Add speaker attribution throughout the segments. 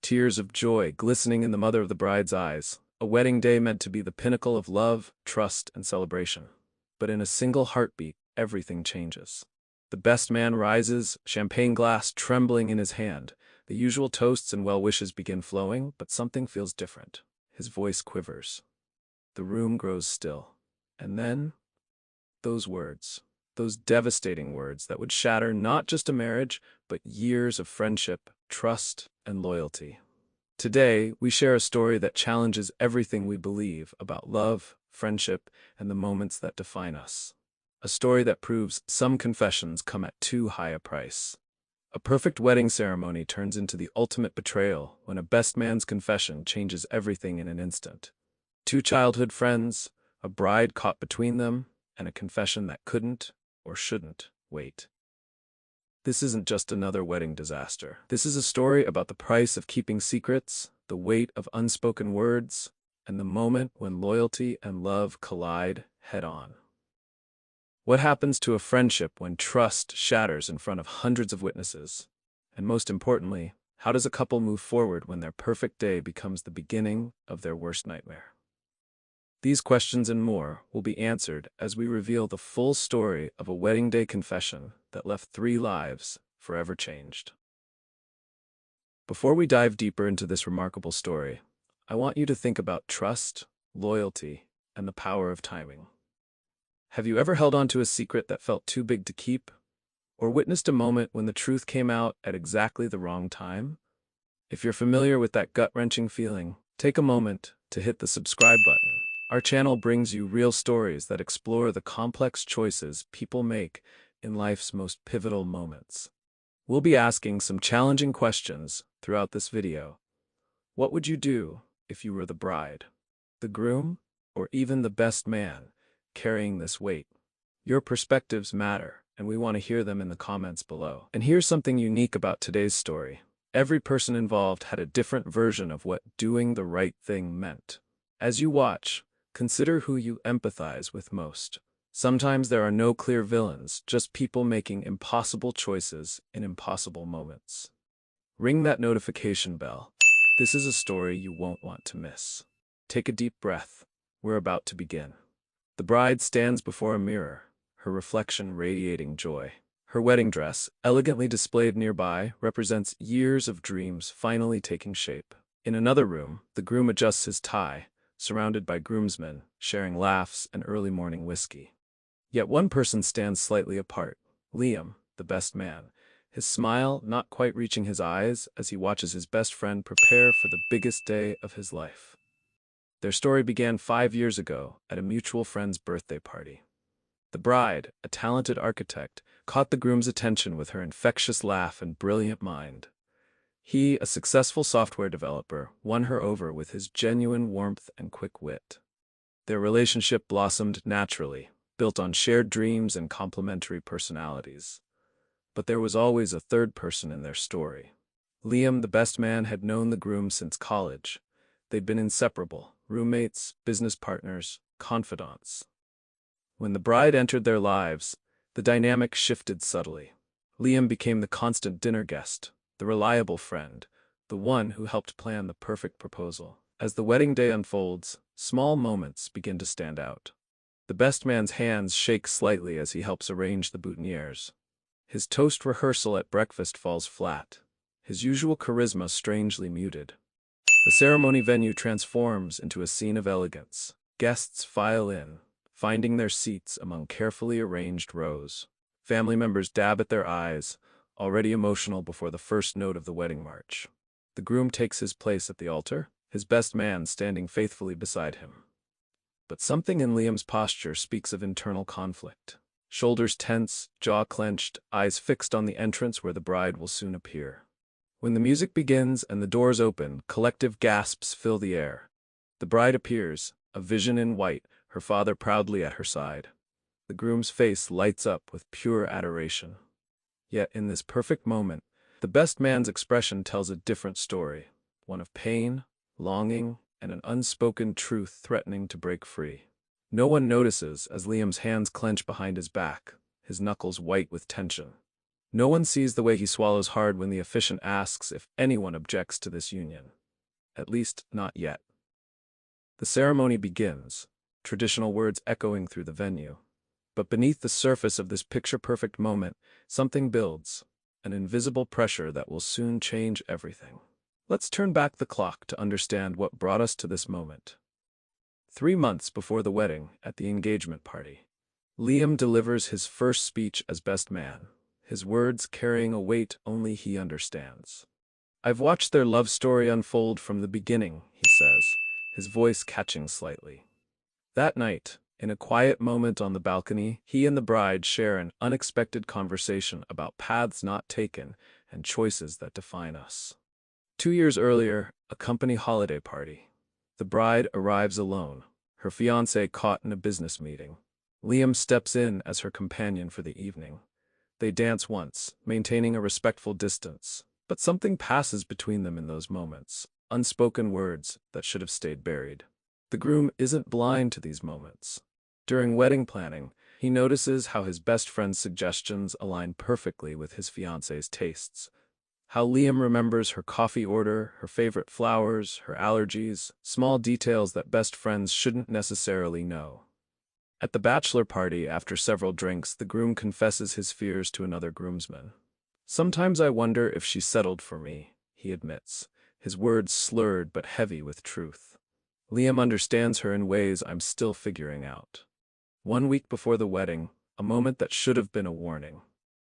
Speaker 1: tears of joy glistening in the mother of the bride's eyes, a wedding day meant to be the pinnacle of love, trust, and celebration. But in a single heartbeat, everything changes. The best man rises, champagne glass trembling in his hand. The usual toasts and well wishes begin flowing, but something feels different. His voice quivers. The room grows still. And then, those words. Those devastating words that would shatter not just a marriage, but years of friendship, trust, and loyalty. Today, we share a story that challenges everything we believe about love, friendship, and the moments that define us. A story that proves some confessions come at too high a price. A perfect wedding ceremony turns into the ultimate betrayal when a best man's confession changes everything in an instant. Two childhood friends, a bride caught between them, and a confession that couldn't or shouldn't wait. This isn't just another wedding disaster. This is a story about the price of keeping secrets, the weight of unspoken words, and the moment when loyalty and love collide head-on. What happens to a friendship when trust shatters in front of hundreds of witnesses? And most importantly, how does a couple move forward when their perfect day becomes the beginning of their worst nightmare? These questions and more will be answered as we reveal the full story of a wedding day confession that left 3 lives forever changed. Before we dive deeper into this remarkable story, I want you to think about trust, loyalty, and the power of timing. Have you ever held on to a secret that felt too big to keep? Or witnessed a moment when the truth came out at exactly the wrong time? If you're familiar with that gut-wrenching feeling, take a moment to hit the subscribe button. Our channel brings you real stories that explore the complex choices people make in life's most pivotal moments. We'll be asking some challenging questions throughout this video. What would you do if you were the bride, the groom, or even the best man carrying this weight? Your perspectives matter, and we want to hear them in the comments below. And here's something unique about today's story. Every person involved had a different version of what doing the right thing meant. As you watch, consider who you empathize with most. Sometimes there are no clear villains, just people making impossible choices in impossible moments. Ring that notification bell. This is a story you won't want to miss. Take a deep breath. We're about to begin. The bride stands before a mirror, her reflection radiating joy. Her wedding dress, elegantly displayed nearby, represents years of dreams finally taking shape. In another room, the groom adjusts his tie, surrounded by groomsmen, sharing laughs and early morning whiskey. Yet one person stands slightly apart, Liam, the best man, his smile not quite reaching his eyes as he watches his best friend prepare for the biggest day of his life. Their story began 5 years ago at a mutual friend's birthday party. The bride, a talented architect, caught the groom's attention with her infectious laugh and brilliant mind. He, a successful software developer, won her over with his genuine warmth and quick wit. Their relationship blossomed naturally, built on shared dreams and complementary personalities. But there was always a third person in their story. Liam, the best man, had known the groom since college. They'd been inseparable, roommates, business partners, confidants. When the bride entered their lives, the dynamic shifted subtly. Liam became the constant dinner guest, the reliable friend, the one who helped plan the perfect proposal. As the wedding day unfolds, small moments begin to stand out. The best man's hands shake slightly as he helps arrange the boutonnieres. His toast rehearsal at breakfast falls flat, his usual charisma strangely muted. The ceremony venue transforms into a scene of elegance. Guests file in, finding their seats among carefully arranged rows. Family members dab at their eyes, already emotional before the first note of the wedding march. The groom takes his place at the altar, his best man standing faithfully beside him. But something in Liam's posture speaks of internal conflict. Shoulders tense, jaw clenched, eyes fixed on the entrance where the bride will soon appear. When the music begins and the doors open, collective gasps fill the air. The bride appears, a vision in white, her father proudly at her side. The groom's face lights up with pure adoration. Yet in this perfect moment, the best man's expression tells a different story, one of pain, longing, and an unspoken truth threatening to break free. No one notices as Liam's hands clench behind his back, his knuckles white with tension. No one sees the way he swallows hard when the officiant asks if anyone objects to this union. At least, not yet. The ceremony begins, traditional words echoing through the venue. But beneath the surface of this picture-perfect moment, something builds, an invisible pressure that will soon change everything. Let's turn back the clock to understand what brought us to this moment. 3 months before the wedding, at the engagement party, Liam delivers his first speech as best man, his words carrying a weight only he understands. "I've watched their love story unfold from the beginning," he says, his voice catching slightly. That night, in a quiet moment on the balcony, he and the bride share an unexpected conversation about paths not taken and choices that define us. 2 years earlier, a company holiday party. The bride arrives alone, her fiancé caught in a business meeting. Liam steps in as her companion for the evening. They dance once, maintaining a respectful distance, but something passes between them in those moments, unspoken words that should have stayed buried. The groom isn't blind to these moments. During wedding planning, he notices how his best friend's suggestions align perfectly with his fiancé's tastes. How Liam remembers her coffee order, her favorite flowers, her allergies, small details that best friends shouldn't necessarily know. At the bachelor party, after several drinks, the groom confesses his fears to another groomsman. "Sometimes I wonder if she settled for me," he admits, his words slurred but heavy with truth. Liam understands her in ways I'm still figuring out. 1 week before the wedding, a moment that should have been a warning.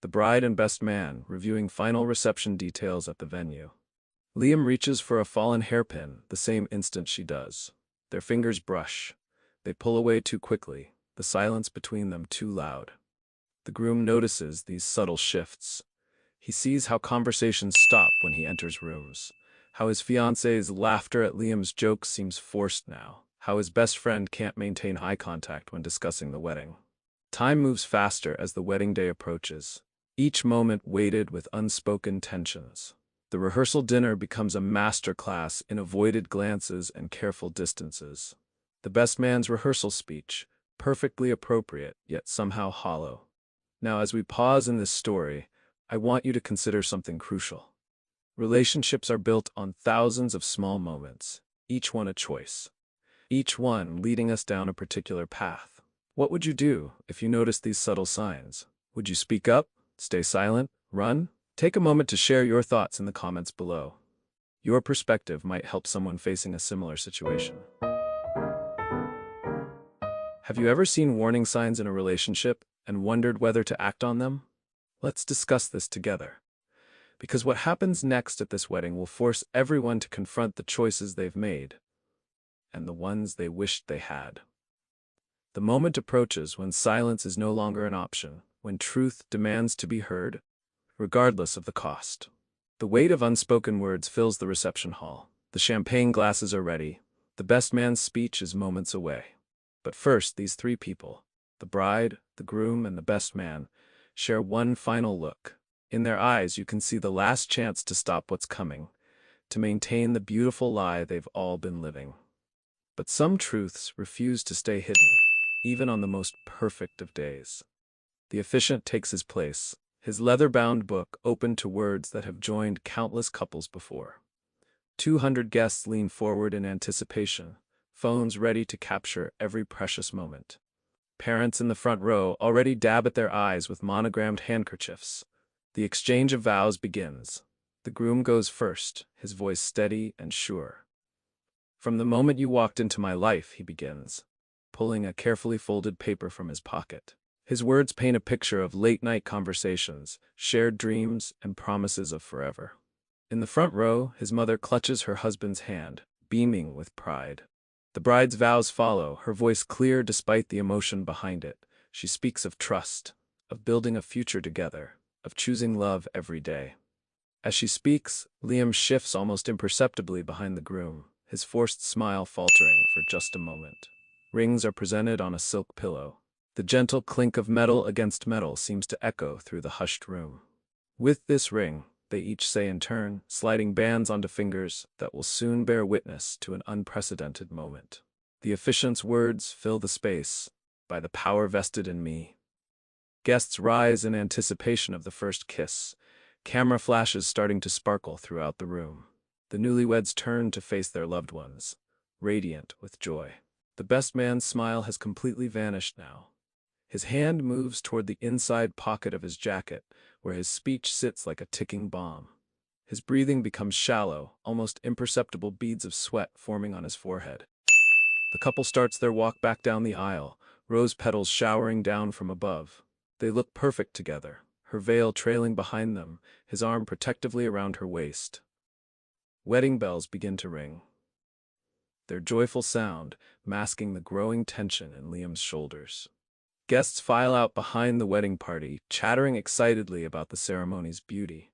Speaker 1: The bride and best man reviewing final reception details at the venue. Liam reaches for a fallen hairpin the same instant she does. Their fingers brush. They pull away too quickly, the silence between them too loud. The groom notices these subtle shifts. He sees how conversations stop when he enters rooms, how his fiancé's laughter at Liam's jokes seems forced now, how his best friend can't maintain eye contact when discussing the wedding. Time moves faster as the wedding day approaches, each moment weighted with unspoken tensions. The rehearsal dinner becomes a master class in avoided glances and careful distances. The best man's rehearsal speech, perfectly appropriate, yet somehow hollow. Now, as we pause in this story, I want you to consider something crucial. Relationships are built on thousands of small moments, each one a choice, each one leading us down a particular path. What would you do if you noticed these subtle signs? Would you speak up, stay silent, run? Take a moment to share your thoughts in the comments below. Your perspective might help someone facing a similar situation. Have you ever seen warning signs in a relationship and wondered whether to act on them? Let's discuss this together. Because what happens next at this wedding will force everyone to confront the choices they've made and the ones they wished they had. The moment approaches when silence is no longer an option, when truth demands to be heard, regardless of the cost. The weight of unspoken words fills the reception hall. The champagne glasses are ready. The best man's speech is moments away. But first, these 3 people, the bride, the groom, and the best man, share one final look. In their eyes, you can see the last chance to stop what's coming, to maintain the beautiful lie they've all been living. But some truths refuse to stay hidden, even on the most perfect of days. The officiant takes his place, his leather-bound book open to words that have joined countless couples before. 200 guests lean forward in anticipation, phones ready to capture every precious moment. Parents in the front row already dab at their eyes with monogrammed handkerchiefs. The exchange of vows begins. The groom goes first, his voice steady and sure. "From the moment you walked into my life," he begins, pulling a carefully folded paper from his pocket. His words paint a picture of late-night conversations, shared dreams, and promises of forever. In the front row, his mother clutches her husband's hand, beaming with pride. The bride's vows follow, her voice clear despite the emotion behind it. She speaks of trust, of building a future together, of choosing love every day. As she speaks, Liam shifts almost imperceptibly behind the groom, his forced smile faltering for just a moment. Rings are presented on a silk pillow. The gentle clink of metal against metal seems to echo through the hushed room. With this ring, they each say in turn, sliding bands onto fingers that will soon bear witness to an unprecedented moment. The officiant's words fill the space. "By the power vested in me." Guests rise in anticipation of the first kiss, camera flashes starting to sparkle throughout the room. The newlyweds turn to face their loved ones, radiant with joy. The best man's smile has completely vanished now. His hand moves toward the inside pocket of his jacket, where his speech sits like a ticking bomb. His breathing becomes shallow, almost imperceptible beads of sweat forming on his forehead. The couple starts their walk back down the aisle, rose petals showering down from above. They look perfect together, her veil trailing behind them, his arm protectively around her waist. Wedding bells begin to ring, their joyful sound masking the growing tension in Liam's shoulders. Guests file out behind the wedding party, chattering excitedly about the ceremony's beauty.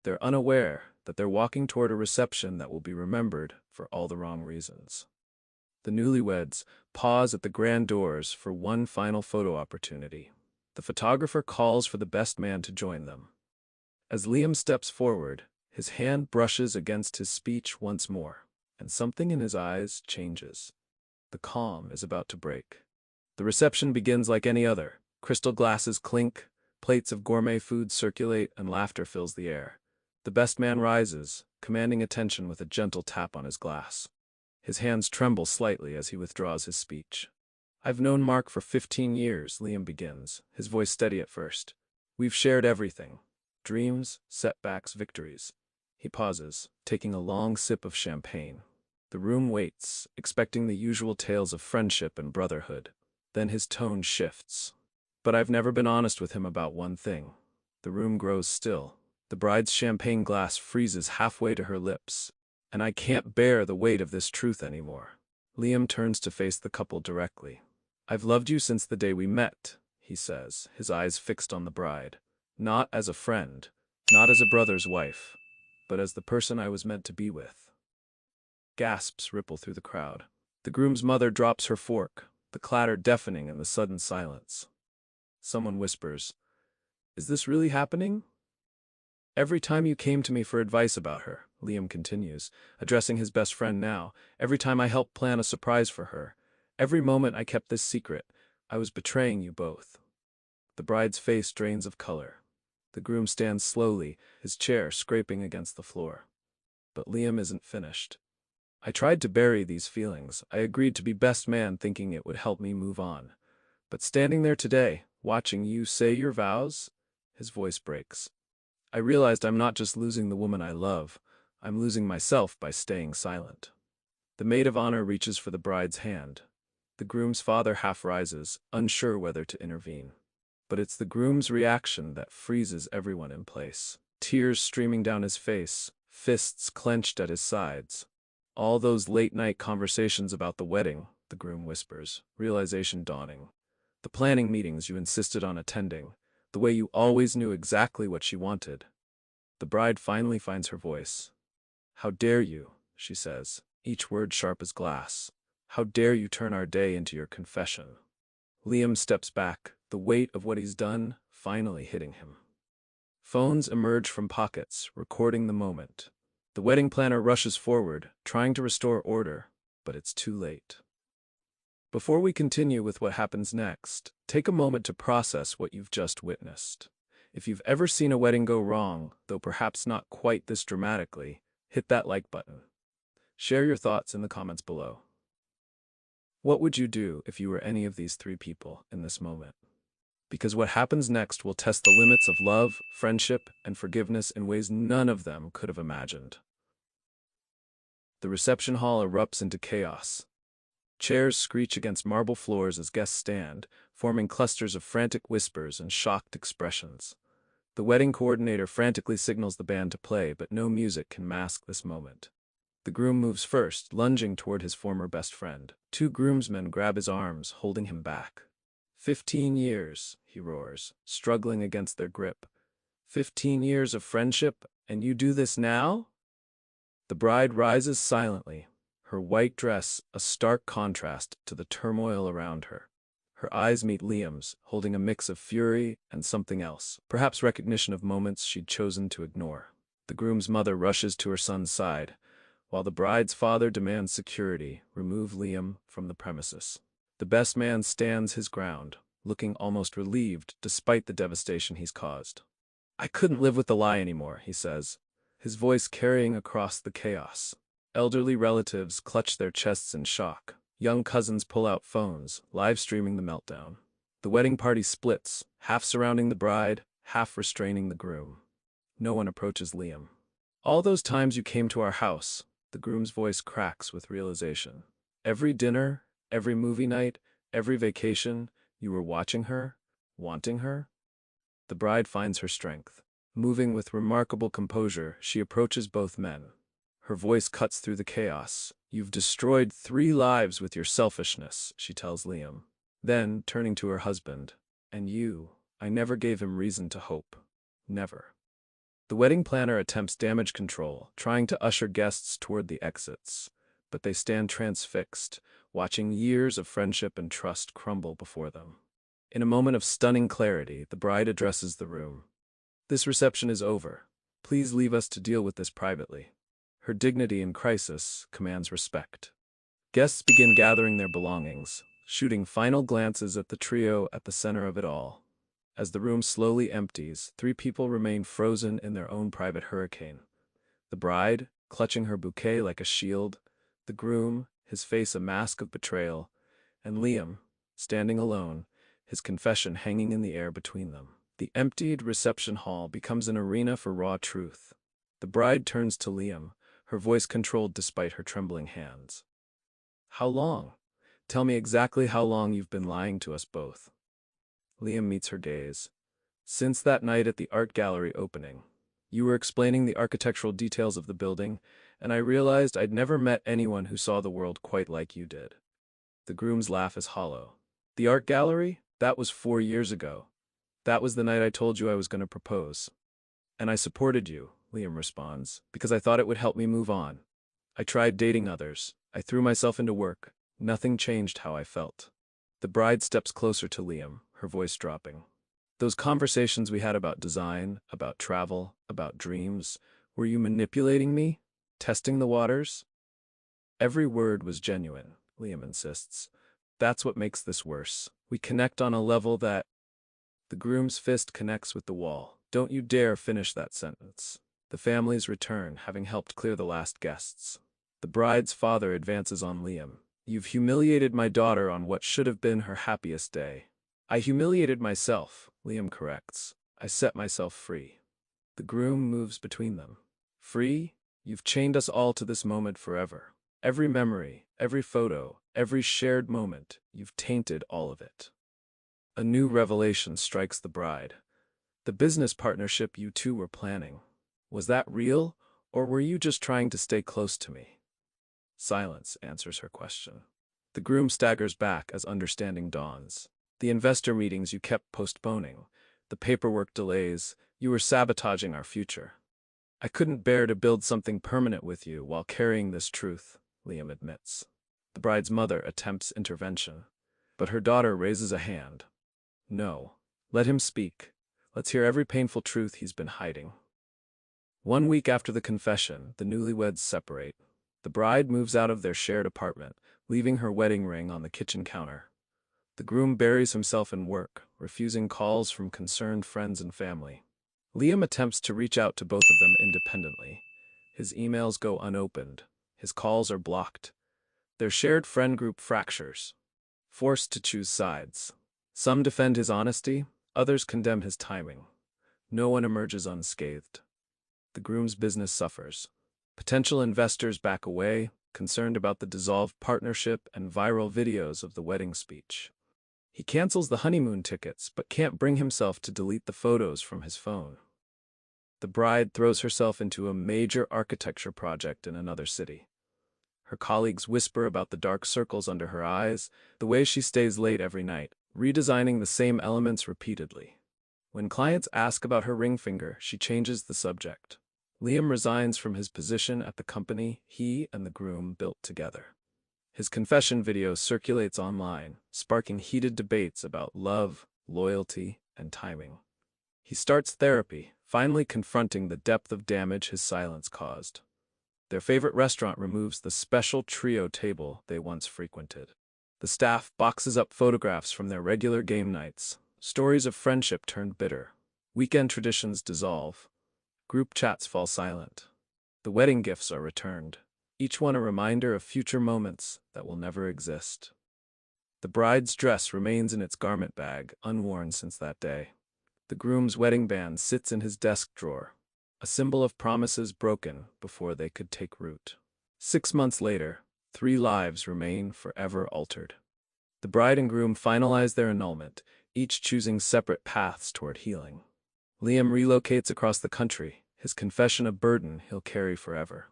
Speaker 1: They're unaware that they're walking toward a reception that will be remembered for all the wrong reasons. The newlyweds pause at the grand doors for one final photo opportunity. The photographer calls for the best man to join them. As Liam steps forward, his hand brushes against his speech once more, and something in his eyes changes. The calm is about to break. The reception begins like any other. Crystal glasses clink, plates of gourmet food circulate, and laughter fills the air. The best man rises, commanding attention with a gentle tap on his glass. His hands tremble slightly as he withdraws his speech. "I've known Mark for 15 years, Liam begins, his voice steady at first. "We've shared everything. Dreams, setbacks, victories." He pauses, taking a long sip of champagne. The room waits, expecting the usual tales of friendship and brotherhood. Then his tone shifts. "But I've never been honest with him about one thing." The room grows still. The bride's champagne glass freezes halfway to her lips. "And I can't bear the weight of this truth anymore." Liam turns to face the couple directly. "I've loved you since the day we met," he says, his eyes fixed on the bride. "Not as a friend, not as a brother's wife, but as the person I was meant to be with." Gasps ripple through the crowd. The groom's mother drops her fork, the clatter deafening in the sudden silence. Someone whispers, "Is this really happening?" "Every time you came to me for advice about her," Liam continues, addressing his best friend now, "every time I helped plan a surprise for her, every moment I kept this secret, I was betraying you both." The bride's face drains of color. The groom stands slowly, his chair scraping against the floor. But Liam isn't finished. "I tried to bury these feelings. I agreed to be best man thinking it would help me move on. But standing there today, watching you say your vows," his voice breaks, "I realized I'm not just losing the woman I love, I'm losing myself by staying silent." The maid of honor reaches for the bride's hand. The groom's father half rises, unsure whether to intervene. But it's the groom's reaction that freezes everyone in place. Tears streaming down his face, fists clenched at his sides. "All those late-night conversations about the wedding," the groom whispers, realization dawning. "The planning meetings you insisted on attending, the way you always knew exactly what she wanted." The bride finally finds her voice. "How dare you," she says, each word sharp as glass. "How dare you turn our day into your confession?" Liam steps back, the weight of what he's done finally hitting him. Phones emerge from pockets, recording the moment. The wedding planner rushes forward, trying to restore order, but it's too late. Before we continue with what happens next, take a moment to process what you've just witnessed. If you've ever seen a wedding go wrong, though perhaps not quite this dramatically, hit that like button. Share your thoughts in the comments below. What would you do if you were any of these three people in this moment? Because what happens next will test the limits of love, friendship, and forgiveness in ways none of them could have imagined. The reception hall erupts into chaos. Chairs screech against marble floors as guests stand, forming clusters of frantic whispers and shocked expressions. The wedding coordinator frantically signals the band to play, but no music can mask this moment. The groom moves first, lunging toward his former best friend. Two groomsmen grab his arms, holding him back. 15 years, he roars, struggling against their grip. 15 years of friendship, and you do this now? The bride rises silently, her white dress a stark contrast to the turmoil around her. Her eyes meet Liam's, holding a mix of fury and something else, perhaps recognition of moments she'd chosen to ignore. The groom's mother rushes to her son's side, while the bride's father demands security, remove Liam from the premises. The best man stands his ground, looking almost relieved despite the devastation he's caused. I couldn't live with the lie anymore, he says, his voice carrying across the chaos. Elderly relatives clutch their chests in shock. Young cousins pull out phones, live streaming the meltdown. The wedding party splits, half surrounding the bride, half restraining the groom. No one approaches Liam. All those times you came to our house, the groom's voice cracks with realization. Every dinner, every movie night, every vacation, you were watching her, wanting her. The bride finds her strength. Moving with remarkable composure, she approaches both men. Her voice cuts through the chaos. You've destroyed 3 lives with your selfishness, she tells Liam. Then, turning to her husband, and you, I never gave him reason to hope. Never. The wedding planner attempts damage control, trying to usher guests toward the exits, but they stand transfixed, watching years of friendship and trust crumble before them. In a moment of stunning clarity, the bride addresses the room. This reception is over. Please leave us to deal with this privately. Her dignity in crisis commands respect. Guests begin gathering their belongings, shooting final glances at the trio at the center of it all. As the room slowly empties, 3 people remain frozen in their own private hurricane. The bride, clutching her bouquet like a shield, the groom, his face a mask of betrayal, and Liam, standing alone, his confession hanging in the air between them. The emptied reception hall becomes an arena for raw truth. The bride turns to Liam, her voice controlled despite her trembling hands. How long? Tell me exactly how long you've been lying to us both. Liam meets her gaze. Since that night at the art gallery opening. You were explaining the architectural details of the building, and I realized I'd never met anyone who saw the world quite like you did. The groom's laugh is hollow. The art gallery? That was 4 years ago. That was the night I told you I was going to propose. And I supported you, Liam responds, because I thought it would help me move on. I tried dating others. I threw myself into work. Nothing changed how I felt. The bride steps closer to Liam, her voice dropping. Those conversations we had about design, about travel, about dreams, were you manipulating me? Testing the waters? Every word was genuine, Liam insists. That's what makes this worse. We connect on a level that... The groom's fist connects with the wall. Don't you dare finish that sentence. The families return, having helped clear the last guests. The bride's father advances on Liam. You've humiliated my daughter on what should have been her happiest day. I humiliated myself, Liam corrects. I set myself free. The groom moves between them. Free? You've chained us all to this moment forever. Every memory, every photo, every shared moment, you've tainted all of it. A new revelation strikes the bride. The business partnership you two were planning. Was that real, or were you just trying to stay close to me? Silence answers her question. The groom staggers back as understanding dawns. The investor meetings you kept postponing, the paperwork delays, you were sabotaging our future. I couldn't bear to build something permanent with you while carrying this truth, Liam admits. The bride's mother attempts intervention, but her daughter raises a hand. No, let him speak. Let's hear every painful truth he's been hiding. 1 week after the confession, the newlyweds separate. The bride moves out of their shared apartment, leaving her wedding ring on the kitchen counter. The groom buries himself in work, refusing calls from concerned friends and family. Liam attempts to reach out to both of them independently. His emails go unopened. His calls are blocked. Their shared friend group fractures. Forced to choose sides. Some defend his honesty, others condemn his timing. No one emerges unscathed. The groom's business suffers. Potential investors back away, concerned about the dissolved partnership and viral videos of the wedding speech. He cancels the honeymoon tickets, but can't bring himself to delete the photos from his phone. The bride throws herself into a major architecture project in another city. Her colleagues whisper about the dark circles under her eyes, the way she stays late every night, redesigning the same elements repeatedly. When clients ask about her ring finger, she changes the subject. Liam resigns from his position at the company he and the groom built together. His confession video circulates online, sparking heated debates about love, loyalty, and timing. He starts therapy, finally confronting the depth of damage his silence caused. Their favorite restaurant removes the special trio table they once frequented. The staff boxes up photographs from their regular game nights. Stories of friendship turned bitter. Weekend traditions dissolve. Group chats fall silent. The wedding gifts are returned, each one a reminder of future moments that will never exist. The bride's dress remains in its garment bag, unworn since that day. The groom's wedding band sits in his desk drawer, a symbol of promises broken before they could take root. 6 months later, 3 lives remain forever altered. The bride and groom finalize their annulment, each choosing separate paths toward healing. Liam relocates across the country, his confession a burden he'll carry forever.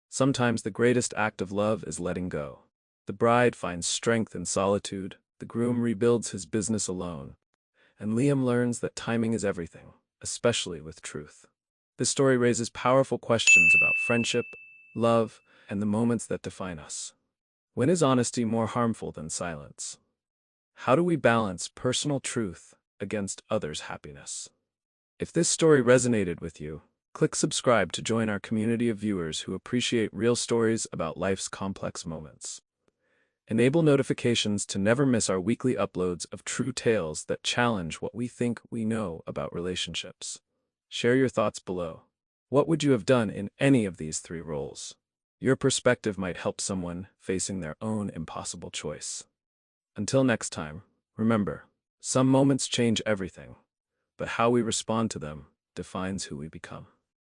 Speaker 1: Sometimes the greatest act of love is letting go. The bride finds strength in solitude, the groom rebuilds his business alone, and Liam learns that timing is everything, especially with truth. This story raises powerful questions about friendship, love, and the moments that define us. When is honesty more harmful than silence? How do we balance personal truth against others' happiness? If this story resonated with you, click subscribe to join our community of viewers who appreciate real stories about life's complex moments. Enable notifications to never miss our weekly uploads of true tales that challenge what we think we know about relationships. Share your thoughts below. What would you have done in any of these 3 roles? Your perspective might help someone facing their own impossible choice. Until next time, remember, some moments change everything, but how we respond to them defines who we become.